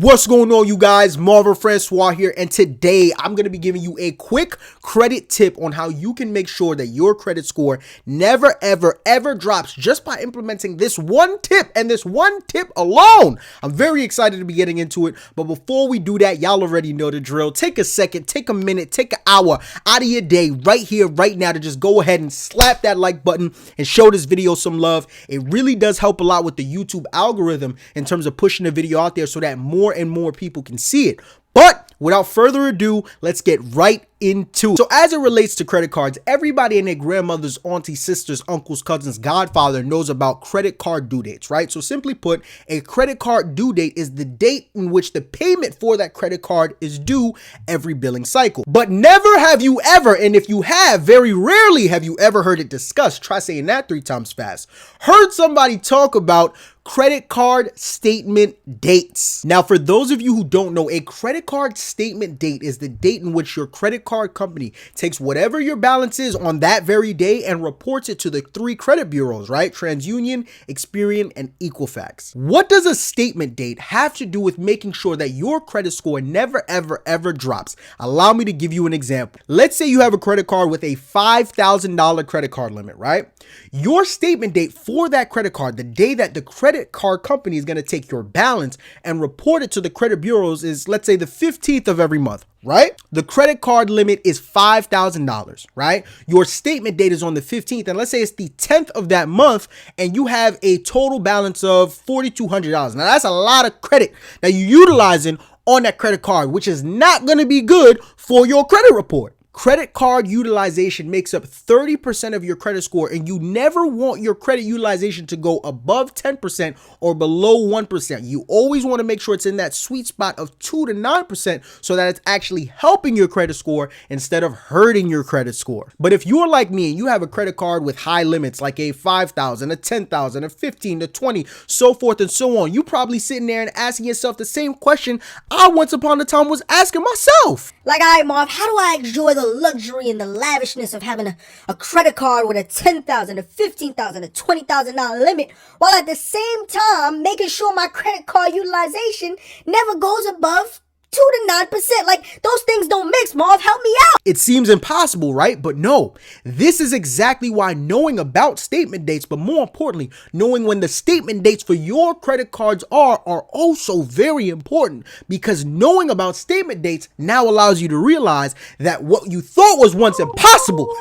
What's going on, you guys? Marvel Francois here, and today I'm going to be giving you a quick credit tip on how you can make sure that your credit score never ever drops just by implementing this one tip and this one tip alone. I'm very excited to be getting into it, but before we do that, y'all already know the drill. Take a second, take a minute, take an hour out of your day right here, right now to just go ahead and slap that like button and show this video some love. It really does help a lot with the YouTube algorithm in terms of pushing the video out there so that more and more people can see it. But without further ado, let's get right into it. So as it relates to credit cards, everybody and their grandmothers, aunties, sisters, uncles, cousins, godfather knows about credit card due dates, right? So simply put, a credit card due date is the date in which the payment for that credit card is due every billing cycle. But never have you ever, and if you have, very rarely have you ever heard it discussed, try saying that 3 times fast, heard somebody talk about credit card statement dates. Now, for those of you who don't know, a credit card statement date is the date in which your credit card company takes whatever your balance is on that very day and reports it to the 3 credit bureaus, right? TransUnion, Experian, and Equifax. What does a statement date have to do with making sure that your credit score never ever drops? Allow me to give you an example. Let's say you have a credit card with a $5,000 credit card limit, right? Your statement date for that credit card, the day that the credit card company is going to take your balance and report it to the credit bureaus, is, let's say, the 15th of every month, right? The credit card limit is $5,000, right? Your statement date is on the 15th, and let's say it's the 10th of that month, and you have a total balance of $4,200. Now, that's a lot of credit that you're utilizing on that credit card, which is not going to be good for your credit report. Credit card utilization makes up 30% of your credit score, and you never want your credit utilization to go above 10% or below 1%. You always want to make sure it's in that sweet spot of 2 to 9% so that it's actually helping your credit score instead of hurting your credit score. But if you're like me and you have a credit card with high limits like a $5,000, a $10,000, a $15,000, a $20,000, so forth and so on, you probably sitting there and asking yourself the same question I once upon a time was asking myself. Like, all right, Marv, how do I enjoy the luxury and the lavishness of having a credit card with a $10,000, a $15,000, a $20,000 limit, while at the same time making sure my credit card utilization never goes above 2 to 9%. Like, those things don't mix, Marv. Help me out. It seems impossible, right? But no, this is exactly why knowing about statement dates, but more importantly, knowing when the statement dates for your credit cards are also very important, because knowing about statement dates now allows you to realize that what you thought was once impossible,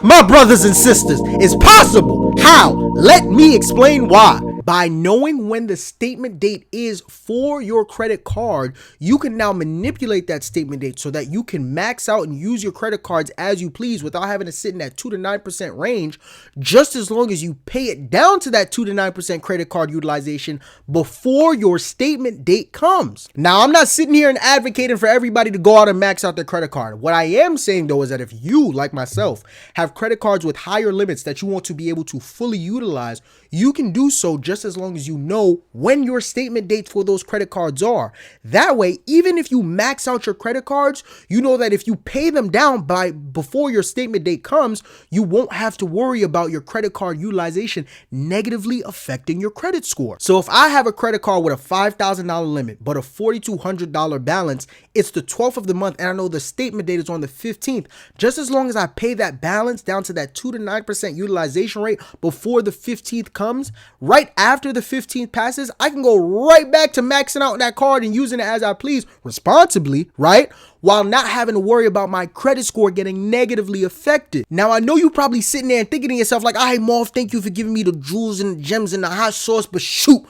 my brothers and sisters, is possible. How? Let me explain why. By knowing when the statement date is for your credit card, you can now manipulate that statement date so that you can max out and use your credit cards as you please without having to sit in that 2 to 9% range, just as long as you pay it down to that 2 to 9% credit card utilization before your statement date comes. Now, I'm not sitting here and advocating for everybody to go out and max out their credit card. What I am saying, though, is that if you, like myself, have credit cards with higher limits that you want to be able to fully utilize, you can do so just as long as you know when your statement dates for those credit cards are. That way, even if you max out your credit cards, you know that if you pay them down before your statement date comes, you won't have to worry about your credit card utilization negatively affecting your credit score. So if I have a credit card with a $5,000 limit, but a $4,200 balance, it's the 12th of the month, and I know the statement date is on the 15th, just as long as I pay that balance down to that 2 to 9% utilization rate before the 15th comes, right after the 15th passes, I can go right back to maxing out that card and using it as I please responsibly, right? While not having to worry about my credit score getting negatively affected. Now, I know you probably sitting there and thinking to yourself like, all right, Marv, thank you for giving me the jewels and the gems and the hot sauce, but shoot,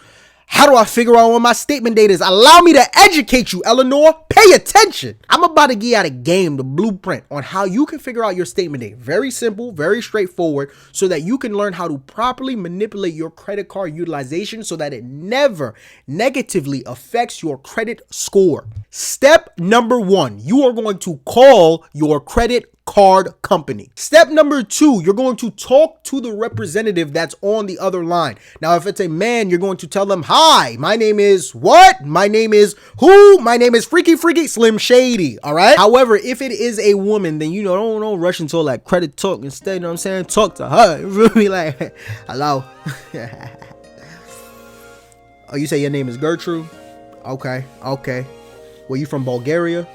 how do I figure out when my statement date is? Allow me to educate you, Eleanor. Pay attention. I'm about to give out a game, the blueprint on how you can figure out your statement date. Very simple, very straightforward, so that you can learn how to properly manipulate your credit card utilization so that it never negatively affects your credit score. Step number 1, you are going to call your credit card company. Step number 2, you're going to talk to the representative that's on the other line. Now, if it's a man, you're going to tell them, hi, my name is what? My name is who? My name is Freaky Slim Shady. All right. However, if it is a woman, then, you know, don't rush into all that credit talk. Instead, you know what I'm saying? Talk to her. Really, like, hello. Oh, you say your name is Gertrude? Okay. Were you from Bulgaria?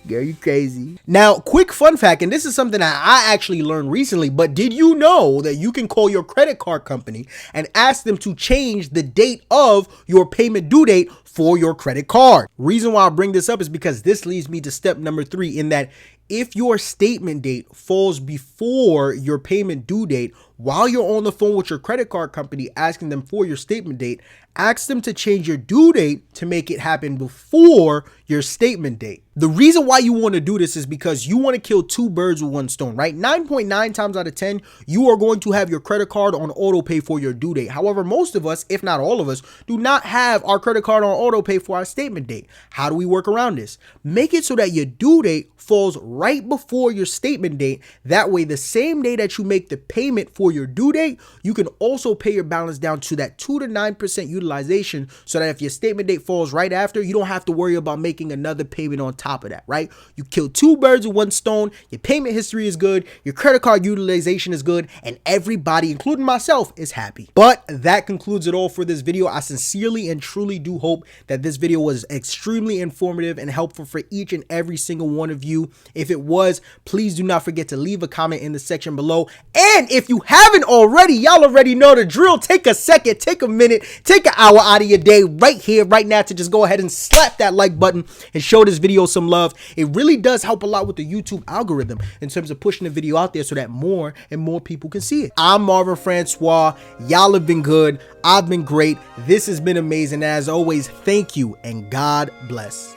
Girl, you crazy. Now, quick fun fact, and this is something that I actually learned recently, but did you know that you can call your credit card company and ask them to change the date of your payment due date for your credit card? Reason why I bring this up is because this leads me to step number 3, in that if your statement date falls before your payment due date, while you're on the phone with your credit card company asking them for your statement date, ask them to change your due date to make it happen before your statement date. The reason why you want to do this is because you want to kill 2 birds with 1 stone, right? 9.9 times out of 10, you are going to have your credit card on auto pay for your due date. However, most of us, if not all of us, do not have our credit card on auto pay for our statement date. How do we work around this? Make it so that your due date falls right before your statement date. That way, the same day that you make the payment for your due date, you can also pay your balance down to that 2 to 9% utilization, so that if your statement date falls right after, you don't have to worry about making another payment on top of that, right? You kill 2 birds with 1 stone. Your payment history is good, your credit card utilization is good, and everybody, including myself, is happy. But that concludes it all for this video. I sincerely and truly do hope that this video was extremely informative and helpful for each and every single one of you. If it was, please do not forget to leave a comment in the section below. And if you haven't already, y'all already know the drill. Take a second, take a minute, take an hour out of your day right here, right now, to just go ahead and slap that like button and show this video some love. It really does help a lot with the YouTube algorithm in terms of pushing the video out there so that more and more people can see it. I'm Marvin Francois. Y'all have been good. I've been great. This has been amazing. As always, thank you and God bless.